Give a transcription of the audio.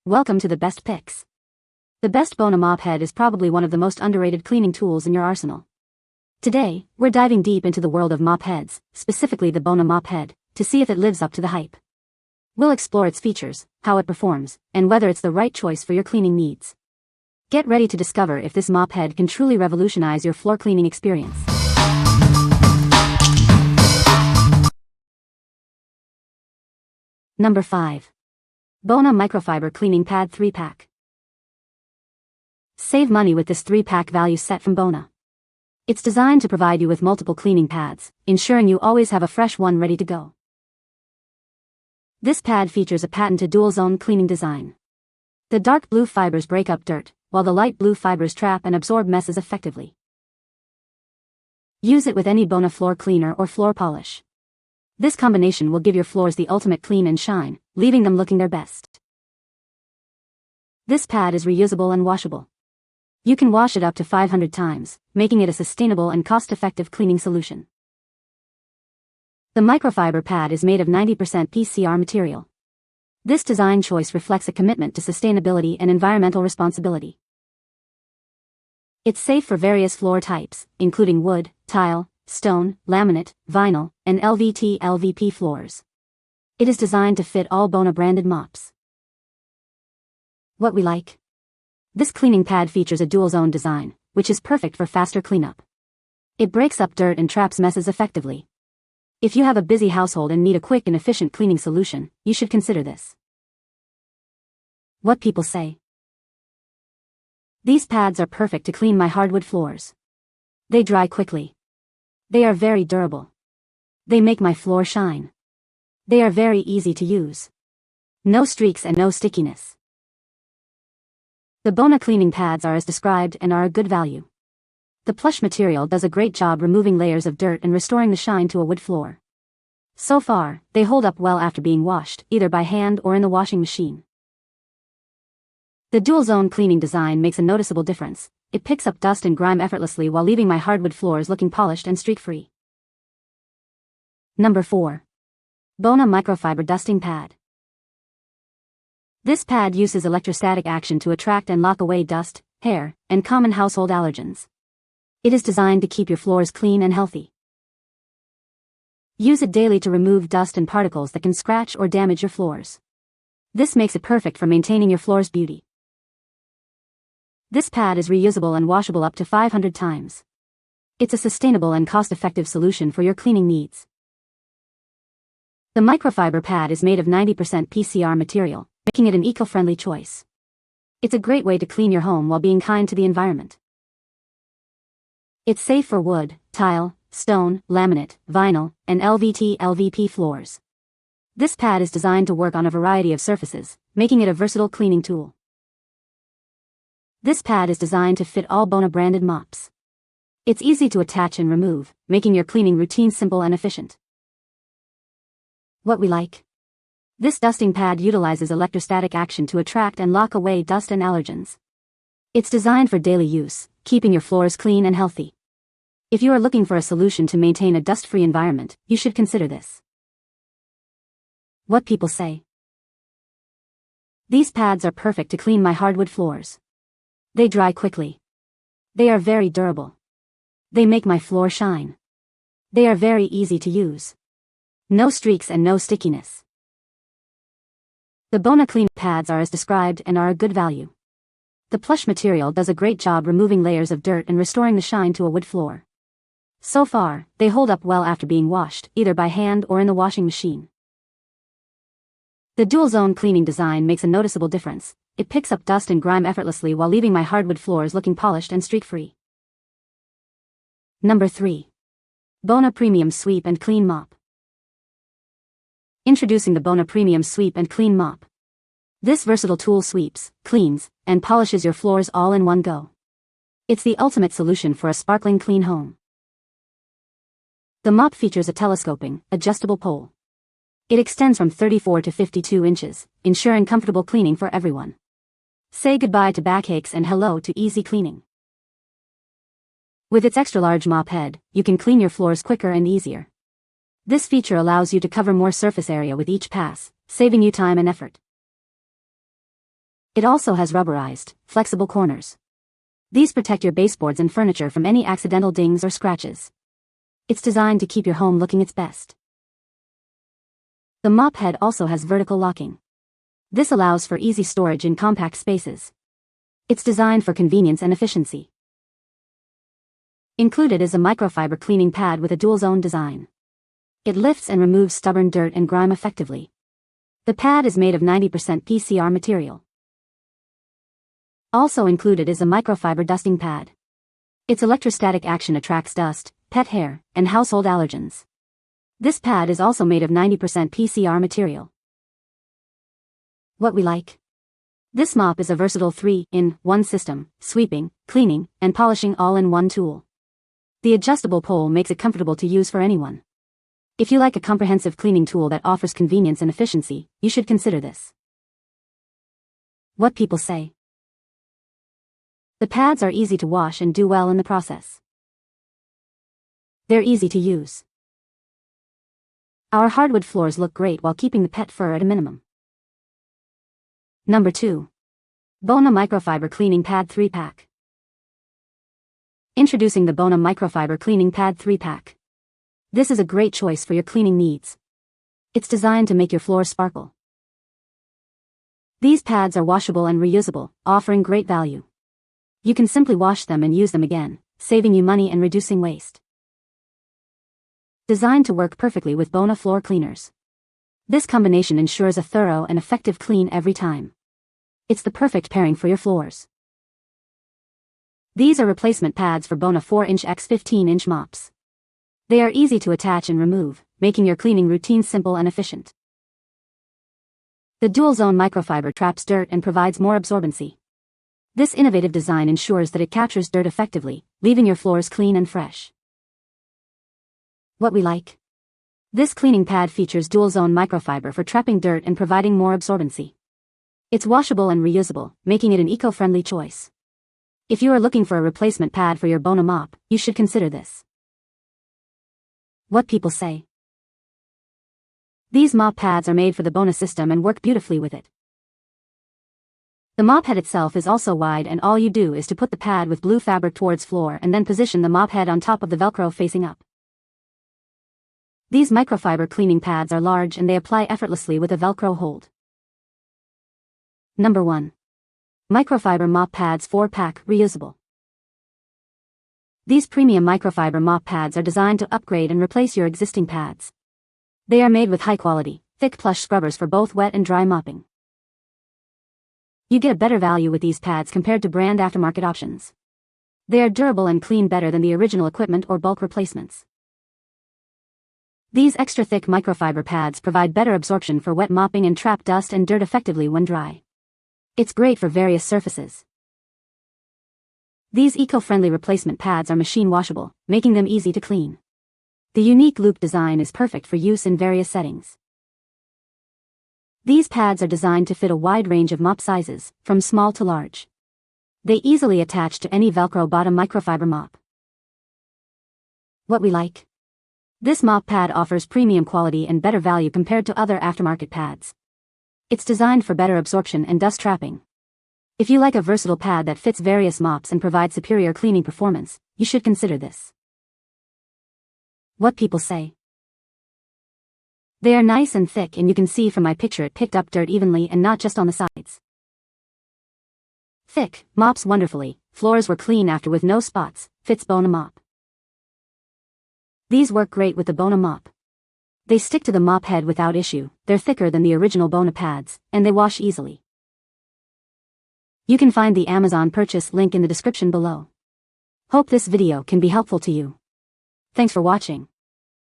Welcome to the best picks. The best Bona Mop Head is probably one of the most underrated cleaning tools in your arsenal. Today, we're diving deep into the world of mop heads, specifically the Bona Mop Head, to see if it lives up to the hype. We'll explore its features, how it performs, and whether it's the right choice for your cleaning needs. Get ready to discover if this mop head can truly revolutionize your floor cleaning experience. Number 5. Bona Microfiber Cleaning Pad 3-Pack. Save money with this 3-pack value set from Bona. It's designed to provide you with multiple cleaning pads, ensuring you always have a fresh one ready to go. This pad features a patented dual-zone cleaning design. The dark blue fibers break up dirt, while the light blue fibers trap and absorb messes effectively. Use it with any Bona floor cleaner or floor polish. This combination will give your floors the ultimate clean and shine, leaving them looking their best. This pad is reusable and washable. You can wash it up to 500 times, making it a sustainable and cost-effective cleaning solution. The microfiber pad is made of 90% PCR material. This design choice reflects a commitment to sustainability and environmental responsibility. It's safe for various floor types, including wood, tile, stone, laminate, vinyl, and LVP floors. It is designed to fit all Bona branded mops. What we like? This cleaning pad features a dual-zone design, which is perfect for faster cleanup. It breaks up dirt and traps messes effectively. If you have a busy household and need a quick and efficient cleaning solution, you should consider this. What people say. These pads are perfect to clean my hardwood floors. They dry quickly. They are very durable. They make my floor shine. They are very easy to use. No streaks and no stickiness. The Bona cleaning pads are as described and are a good value. The plush material does a great job removing layers of dirt and restoring the shine to a wood floor. So far, they hold up well after being washed, either by hand or in the washing machine. The dual-zone cleaning design makes a noticeable difference. It picks up dust and grime effortlessly while leaving my hardwood floors looking polished and streak-free. Number 4. Bona Microfiber Dusting Pad. This pad uses electrostatic action to attract and lock away dust, hair, and common household allergens. It is designed to keep your floors clean and healthy. Use it daily to remove dust and particles that can scratch or damage your floors. This makes it perfect for maintaining your floor's beauty. This pad is reusable and washable up to 500 times. It's a sustainable and cost-effective solution for your cleaning needs. The microfiber pad is made of 90% PCR material, making it an eco-friendly choice. It's a great way to clean your home while being kind to the environment. It's safe for wood, tile, stone, laminate, vinyl, and LVP floors. This pad is designed to work on a variety of surfaces, making it a versatile cleaning tool. This pad is designed to fit all Bona branded mops. It's easy to attach and remove, making your cleaning routine simple and efficient. What we like? This dusting pad utilizes electrostatic action to attract and lock away dust and allergens. It's designed for daily use, keeping your floors clean and healthy. If you are looking for a solution to maintain a dust-free environment, you should consider this. What people say. These pads are perfect to clean my hardwood floors. They dry quickly. They are very durable. They make my floor shine. They are very easy to use. No streaks and no stickiness. The Bona cleaning pads are as described and are a good value. The plush material does a great job removing layers of dirt and restoring the shine to a wood floor. So far, they hold up well after being washed, either by hand or in the washing machine. The dual-zone cleaning design makes a noticeable difference. It picks up dust and grime effortlessly while leaving my hardwood floors looking polished and streak-free. Number 3. Bona Premium Sweep and Clean Mop. Introducing the Bona Premium Sweep and Clean Mop. This versatile tool sweeps, cleans, and polishes your floors all in one go. It's the ultimate solution for a sparkling clean home. The mop features a telescoping, adjustable pole. It extends from 34 to 52 inches, ensuring comfortable cleaning for everyone. Say goodbye to backaches and hello to easy cleaning. With its extra-large mop head, you can clean your floors quicker and easier. This feature allows you to cover more surface area with each pass, saving you time and effort. It also has rubberized, flexible corners. These protect your baseboards and furniture from any accidental dings or scratches. It's designed to keep your home looking its best. The mop head also has vertical locking. This allows for easy storage in compact spaces. It's designed for convenience and efficiency. Included is a microfiber cleaning pad with a dual-zone design. It lifts and removes stubborn dirt and grime effectively. The pad is made of 90% PCR material. Also included is a microfiber dusting pad. Its electrostatic action attracts dust, pet hair, and household allergens. This pad is also made of 90% PCR material. What we like. This mop is a versatile 3-in-1 system, sweeping, cleaning, and polishing all in one tool. The adjustable pole makes it comfortable to use for anyone. If you like a comprehensive cleaning tool that offers convenience and efficiency, you should consider this. What people say. The pads are easy to wash and do well in the process. They're easy to use. Our hardwood floors look great while keeping the pet fur at a minimum. Number 2. Bona Microfiber Cleaning Pad 3-Pack. Introducing the Bona Microfiber Cleaning Pad 3-Pack. This is a great choice for your cleaning needs. It's designed to make your floors sparkle. These pads are washable and reusable, offering great value. You can simply wash them and use them again, saving you money and reducing waste. Designed to work perfectly with Bona floor cleaners. This combination ensures a thorough and effective clean every time. It's the perfect pairing for your floors. These are replacement pads for Bona 4-inch x 15-inch mops. They are easy to attach and remove, making your cleaning routine simple and efficient. The dual-zone microfiber traps dirt and provides more absorbency. This innovative design ensures that it captures dirt effectively, leaving your floors clean and fresh. What we like. This cleaning pad features dual-zone microfiber for trapping dirt and providing more absorbency. It's washable and reusable, making it an eco-friendly choice. If you are looking for a replacement pad for your Bona mop, you should consider this. What people say. These mop pads are made for the Bona system and work beautifully with it. The mop head itself is also wide, and all you do is to put the pad with blue fabric towards floor and then position the mop head on top of the Velcro facing up. These microfiber cleaning pads are large and they apply effortlessly with a Velcro hold. Number 1. Microfiber Mop Pads 4-Pack Reusable. These premium microfiber mop pads are designed to upgrade and replace your existing pads. They are made with high-quality, thick plush scrubbers for both wet and dry mopping. You get a better value with these pads compared to brand aftermarket options. They are durable and clean better than the original equipment or bulk replacements. These extra thick microfiber pads provide better absorption for wet mopping and trap dust and dirt effectively when dry. It's great for various surfaces. These eco-friendly replacement pads are machine washable, making them easy to clean. The unique loop design is perfect for use in various settings. These pads are designed to fit a wide range of mop sizes, from small to large. They easily attach to any Velcro bottom microfiber mop. What we like. This mop pad offers premium quality and better value compared to other aftermarket pads. It's designed for better absorption and dust trapping. If you like a versatile pad that fits various mops and provides superior cleaning performance, you should consider this. What people say. They are nice and thick, and you can see from my picture it picked up dirt evenly and not just on the sides. Thick, mops wonderfully, floors were clean after with no spots, fits Bona mop. These work great with the Bona mop. They stick to the mop head without issue, they're thicker than the original Bona pads, and they wash easily. You can find the Amazon purchase link in the description below. Hope this video can be helpful to you. Thanks for watching.